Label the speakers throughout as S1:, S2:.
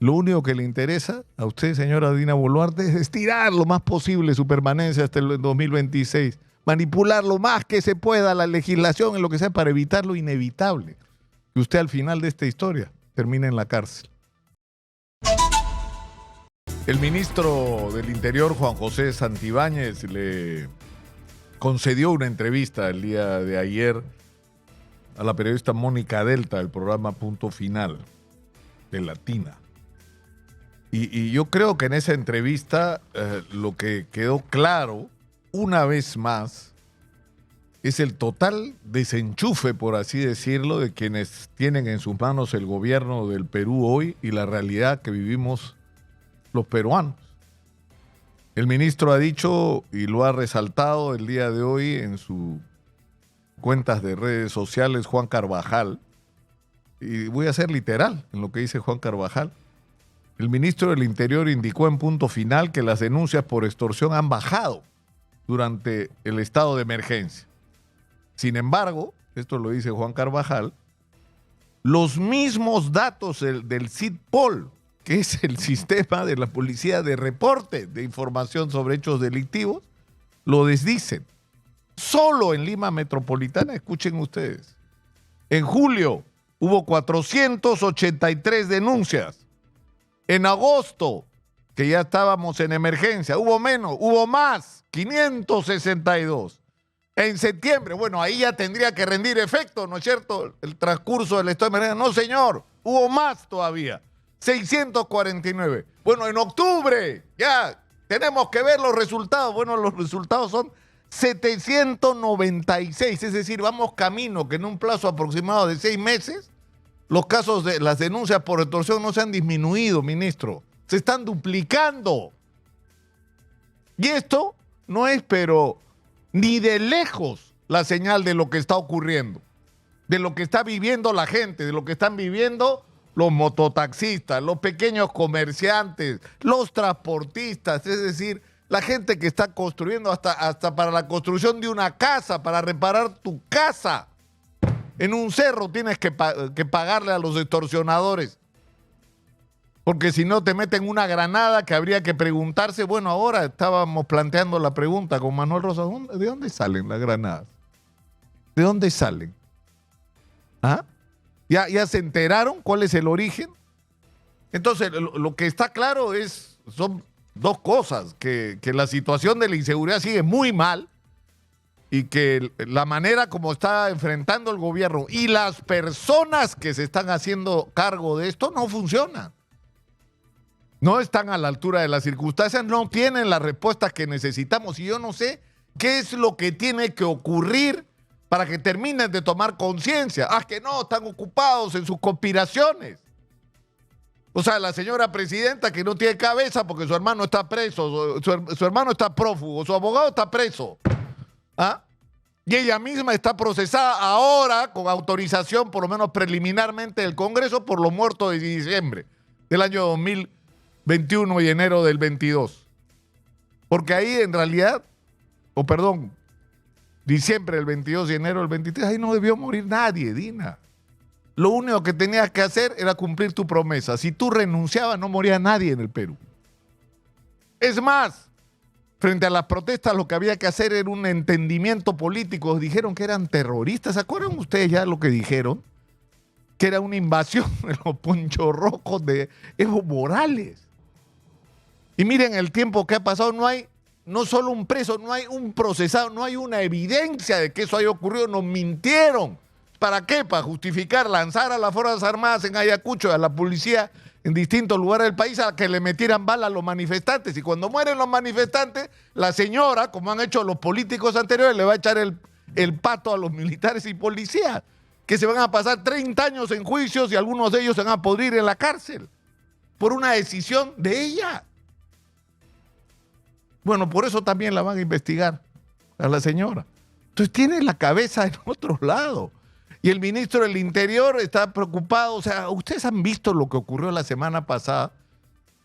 S1: Lo único que le interesa a usted, señora Dina Boluarte, es estirar lo más posible su permanencia hasta el 2026. Manipular lo más que se pueda la legislación en lo que sea para evitar lo inevitable. Que usted al final de esta historia termine en la cárcel. El ministro del Interior, Juan José Santibáñez, le concedió una entrevista el día de ayer a la periodista Mónica Delta del programa Punto Final de Latina. Y yo creo que en esa entrevista lo que quedó claro, una vez más, es el total desenchufe, por así decirlo, de quienes tienen en sus manos el gobierno del Perú hoy y la realidad que vivimos los peruanos. El ministro ha dicho y lo ha resaltado el día de hoy en sus cuentas de redes sociales, Juan Carvajal, y voy a ser literal en lo que dice Juan Carvajal. El ministro del Interior indicó en Punto Final que las denuncias por extorsión han bajado durante el estado de emergencia. Sin embargo, esto lo dice Juan Carvajal, los mismos datos del CIDPOL, que es el sistema de la policía de reporte de información sobre hechos delictivos, lo desdicen. Solo en Lima Metropolitana, escuchen ustedes, en julio hubo 483 denuncias. En agosto, que ya estábamos en emergencia, hubo menos, hubo más, 562. En septiembre, bueno, ahí ya tendría que rendir efecto, ¿no es cierto?, el transcurso del estado de emergencia. No, señor, hubo más todavía, 649. Bueno, en octubre, ya tenemos que ver los resultados. Bueno, los resultados son 796, es decir, vamos camino que en un plazo aproximado de 6 meses, los casos de las denuncias por extorsión no se han disminuido, ministro, se están duplicando. Y esto no es, pero ni de lejos, la señal de lo que está ocurriendo, de lo que está viviendo la gente, de lo que están viviendo los mototaxistas, los pequeños comerciantes, los transportistas, es decir, la gente que está construyendo hasta para la construcción de una casa, para reparar tu casa. En un cerro tienes que pagarle a los extorsionadores, porque si no te meten una granada que habría que preguntarse. Bueno, ahora estábamos planteando la pregunta con Manuel Rosas, ¿de dónde salen las granadas? ¿De dónde salen? ¿Ah? ¿Ya se enteraron cuál es el origen? Entonces, lo que está claro son dos cosas, que la situación de la inseguridad sigue muy mal y que la manera como está enfrentando el gobierno y las personas que se están haciendo cargo de esto no funcionan. No están a la altura de las circunstancias, no tienen las respuestas que necesitamos. Y yo no sé qué es lo que tiene que ocurrir para que terminen de tomar conciencia. Que no, están ocupados en sus conspiraciones. O sea, la señora presidenta que no tiene cabeza porque su hermano está preso, su hermano está prófugo, su abogado está preso. Y ella misma está procesada ahora con autorización, por lo menos preliminarmente, del Congreso por los muertos de diciembre del año 2021 y enero del 22. Porque ahí en realidad, diciembre del 22 y enero del 23, ahí no debió morir nadie, Dina. Lo único que tenías que hacer era cumplir tu promesa. Si tú renunciabas, no moría nadie en el Perú. Es más, frente a las protestas, lo que había que hacer era un entendimiento político. Dijeron que eran terroristas. ¿Se acuerdan ustedes ya lo que dijeron? Que era una invasión de los ponchos rojos de Evo Morales. Y miren el tiempo que ha pasado. No solo un preso, no hay un procesado, no hay una evidencia de que eso haya ocurrido. Nos mintieron. ¿Para qué? Para justificar lanzar a las Fuerzas Armadas en Ayacucho, a la policía en distintos lugares del país, a que le metieran bala a los manifestantes. Y cuando mueren los manifestantes, la señora, como han hecho los políticos anteriores, le va a echar el pato a los militares y policías, que se van a pasar 30 años en juicios y algunos de ellos se van a podrir en la cárcel por una decisión de ella. Bueno, por eso también la van a investigar a la señora. Entonces tiene la cabeza en otro lado. Y el ministro del Interior está preocupado. O sea, ustedes han visto lo que ocurrió la semana pasada.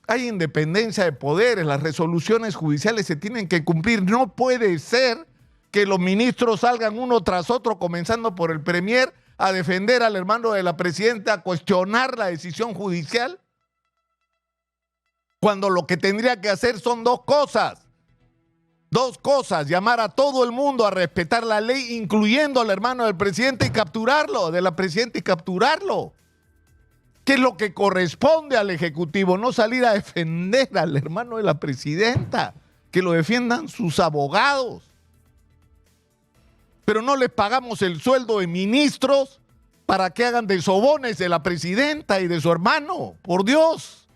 S1: Hay independencia de poderes, las resoluciones judiciales se tienen que cumplir. No puede ser que los ministros salgan uno tras otro, comenzando por el premier, a defender al hermano de la presidenta, a cuestionar la decisión judicial. Cuando lo que tendría que hacer son dos cosas. Dos cosas, llamar a todo el mundo a respetar la ley, incluyendo al hermano del presidente y capturarlo, de la presidenta y capturarlo. ¿Qué es lo que corresponde al Ejecutivo? No salir a defender al hermano de la presidenta, que lo defiendan sus abogados. Pero no les pagamos el sueldo de ministros para que hagan de sobones de la presidenta y de su hermano, por Dios.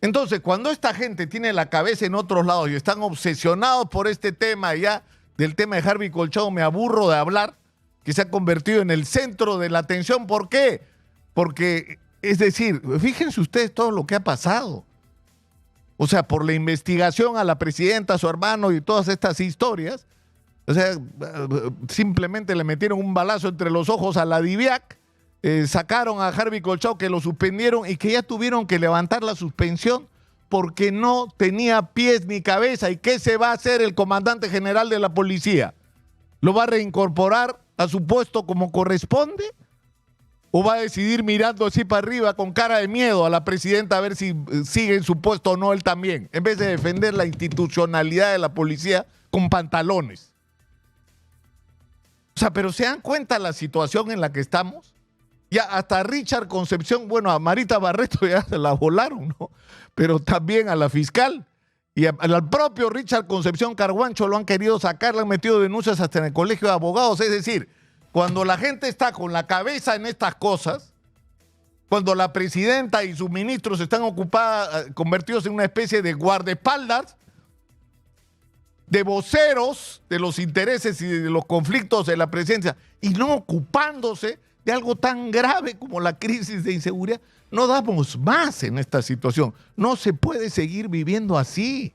S1: Entonces, cuando esta gente tiene la cabeza en otros lados y están obsesionados por este tema, ya del tema de Harvey Colchado me aburro de hablar, que se ha convertido en el centro de la atención. ¿Por qué? Porque, es decir, fíjense ustedes todo lo que ha pasado. O sea, por la investigación a la presidenta, a su hermano y todas estas historias, o sea, simplemente le metieron un balazo entre los ojos a la DIVIAC, sacaron a Harvey Colchado, que lo suspendieron y que ya tuvieron que levantar la suspensión porque no tenía pies ni cabeza. ¿Y qué se va a hacer el comandante general de la policía? ¿Lo va a reincorporar a su puesto como corresponde? ¿O va a decidir mirando así para arriba con cara de miedo a la presidenta a ver si sigue en su puesto o no él también, en vez de defender la institucionalidad de la policía con pantalones? O sea, pero ¿se dan cuenta la situación en la que estamos? Ya hasta Richard Concepción, bueno, a Marita Barreto ya se la volaron, ¿no? Pero también a la fiscal y al propio Richard Concepción Carguancho lo han querido sacar, le han metido denuncias hasta en el colegio de abogados. Es decir, cuando la gente está con la cabeza en estas cosas, cuando la presidenta y sus ministros están convertidos en una especie de guardaespaldas, de voceros de los intereses y de los conflictos de la presidencia, y no ocupándose de algo tan grave como la crisis de inseguridad, no damos más en esta situación. No se puede seguir viviendo así.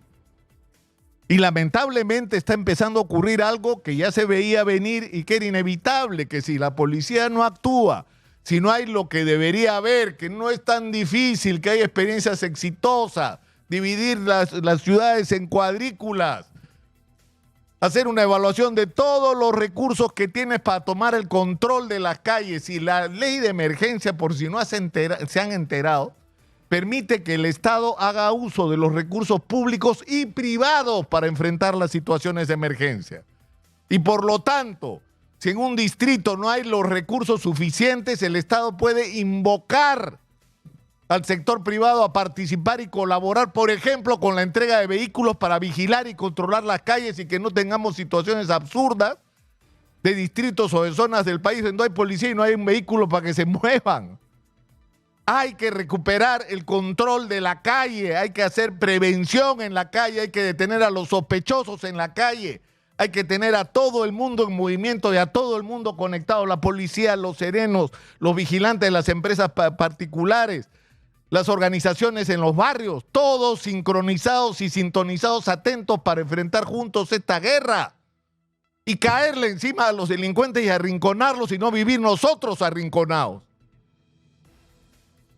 S1: Y lamentablemente está empezando a ocurrir algo que ya se veía venir y que era inevitable, que si la policía no actúa, si no hay lo que debería haber, que no es tan difícil, que hay experiencias exitosas, dividir las ciudades en cuadrículas, hacer una evaluación de todos los recursos que tienes para tomar el control de las calles, y la ley de emergencia, por si no se han enterado, permite que el Estado haga uso de los recursos públicos y privados para enfrentar las situaciones de emergencia. Y por lo tanto, si en un distrito no hay los recursos suficientes, el Estado puede invocar al sector privado a participar y colaborar, por ejemplo, con la entrega de vehículos para vigilar y controlar las calles y que no tengamos situaciones absurdas de distritos o de zonas del país donde no hay policía y no hay un vehículo para que se muevan. Hay que recuperar el control de la calle, hay que hacer prevención en la calle, hay que detener a los sospechosos en la calle, hay que tener a todo el mundo en movimiento y a todo el mundo conectado, la policía, los serenos, los vigilantes de las empresas particulares, las organizaciones en los barrios, todos sincronizados y sintonizados, atentos para enfrentar juntos esta guerra y caerle encima a los delincuentes y arrinconarlos y no vivir nosotros arrinconados.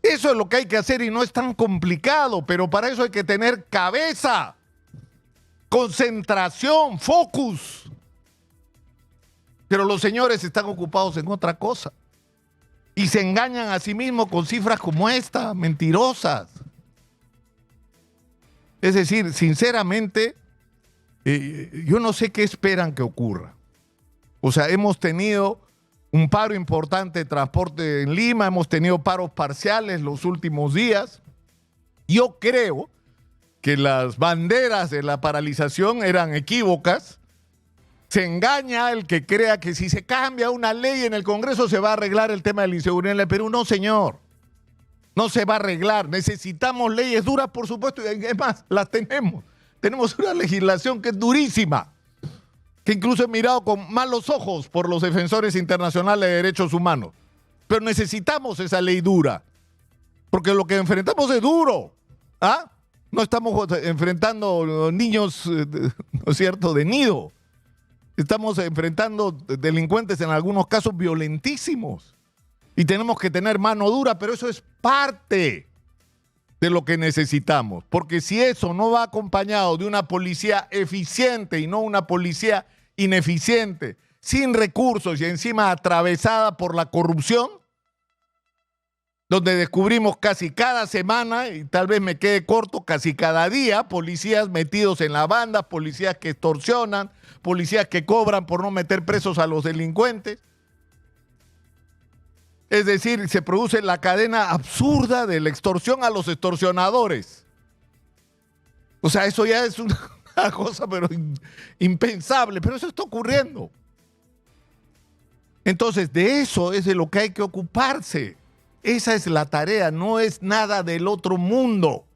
S1: Eso es lo que hay que hacer y no es tan complicado, pero para eso hay que tener cabeza, concentración, focus. Pero los señores están ocupados en otra cosa. Y se engañan a sí mismos con cifras como esta, mentirosas. Es decir, sinceramente, yo no sé qué esperan que ocurra. O sea, hemos tenido un paro importante de transporte en Lima, hemos tenido paros parciales los últimos días. Yo creo que las banderas de la paralización eran equívocas. Se engaña el que crea que si se cambia una ley en el Congreso se va a arreglar el tema de la inseguridad en el Perú. No, señor. No se va a arreglar. Necesitamos leyes duras, por supuesto. Y es más, las tenemos. Tenemos una legislación que es durísima, que incluso es mirado con malos ojos por los defensores internacionales de derechos humanos. Pero necesitamos esa ley dura, porque lo que enfrentamos es duro. ¿Ah? No estamos enfrentando niños, ¿no es cierto?, de nido. Estamos enfrentando delincuentes en algunos casos violentísimos y tenemos que tener mano dura, pero eso es parte de lo que necesitamos, porque si eso no va acompañado de una policía eficiente y no una policía ineficiente, sin recursos y encima atravesada por la corrupción, donde descubrimos casi cada semana, y tal vez me quede corto, casi cada día, policías metidos en la banda, policías que extorsionan, policías que cobran por no meter presos a los delincuentes. Es decir, se produce la cadena absurda de la extorsión a los extorsionadores. O sea, eso ya es una cosa pero impensable, pero eso está ocurriendo. Entonces, de eso es de lo que hay que ocuparse. Esa es la tarea, no es nada del otro mundo.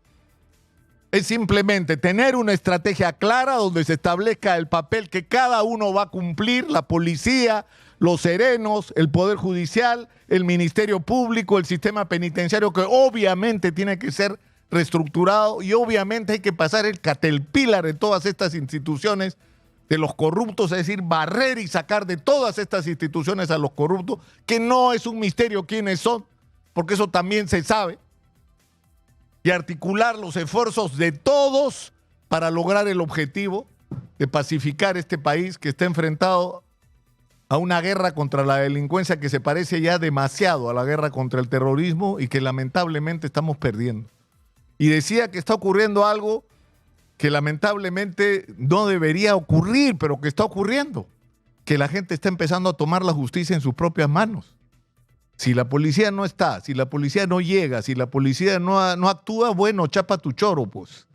S1: Es simplemente tener una estrategia clara donde se establezca el papel que cada uno va a cumplir, la policía, los serenos, el Poder Judicial, el Ministerio Público, el sistema penitenciario, que obviamente tiene que ser reestructurado y obviamente hay que pasar el caterpillar de todas estas instituciones de los corruptos, es decir, barrer y sacar de todas estas instituciones a los corruptos, que no es un misterio quiénes son, porque eso también se sabe, y articular los esfuerzos de todos para lograr el objetivo de pacificar este país que está enfrentado a una guerra contra la delincuencia que se parece ya demasiado a la guerra contra el terrorismo y que lamentablemente estamos perdiendo. Y decía que está ocurriendo algo que lamentablemente no debería ocurrir, pero que está ocurriendo, que la gente está empezando a tomar la justicia en sus propias manos. Si la policía no está, si la policía no llega, si la policía no actúa, bueno, chapa tu choro, pues.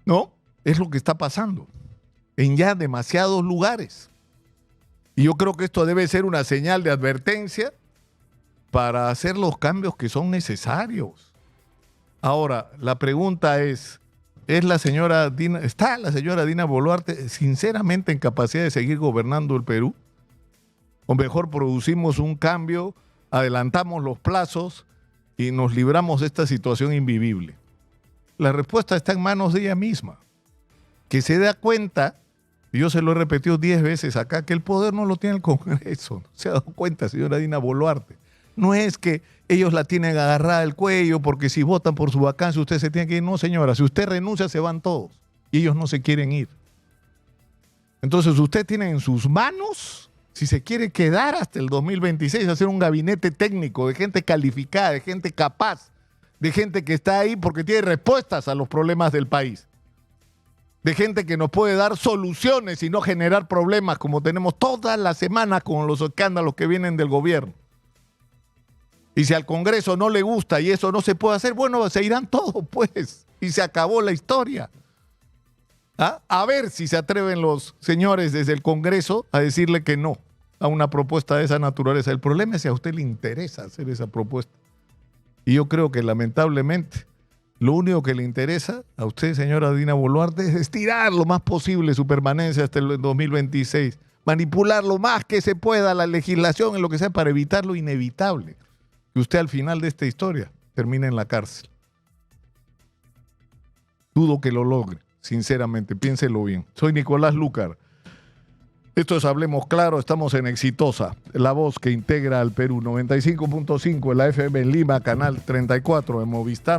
S1: ¿No? Es lo que está pasando en ya demasiados lugares. Y yo creo que esto debe ser una señal de advertencia para hacer los cambios que son necesarios. Ahora, la pregunta es la señora Dina, ¿está la señora Dina Boluarte sinceramente en capacidad de seguir gobernando el Perú? O mejor producimos un cambio, adelantamos los plazos y nos libramos de esta situación invivible. La respuesta está en manos de ella misma. Que se da cuenta, y yo se lo he repetido 10 veces acá, que el poder no lo tiene el Congreso. ¿Se ha dado cuenta, señora Dina Boluarte? No es que ellos la tienen agarrada al cuello porque si votan por su vacancia usted se tiene que ir. No, señora, si usted renuncia se van todos y ellos no se quieren ir. Entonces usted tiene en sus manos, si se quiere quedar hasta el 2026, hacer un gabinete técnico de gente calificada, de gente capaz, de gente que está ahí porque tiene respuestas a los problemas del país, de gente que nos puede dar soluciones y no generar problemas como tenemos todas las semanas con los escándalos que vienen del gobierno. Y si al Congreso no le gusta y eso no se puede hacer, bueno, se irán todos, pues, y se acabó la historia. ¿Ah? A ver si se atreven los señores desde el Congreso a decirle que no a una propuesta de esa naturaleza. El problema es si a usted le interesa hacer esa propuesta. Y yo creo que lamentablemente lo único que le interesa a usted, señora Dina Boluarte, es estirar lo más posible su permanencia hasta el 2026, manipular lo más que se pueda la legislación en lo que sea para evitar lo inevitable, que usted al final de esta historia termine en la cárcel. Dudo que lo logre. Sinceramente, piénselo bien. Soy Nicolás Lucar. Esto es Hablemos Claro, estamos en Exitosa, la voz que integra al Perú, 95.5 en la FM en Lima, canal 34 de Movistar.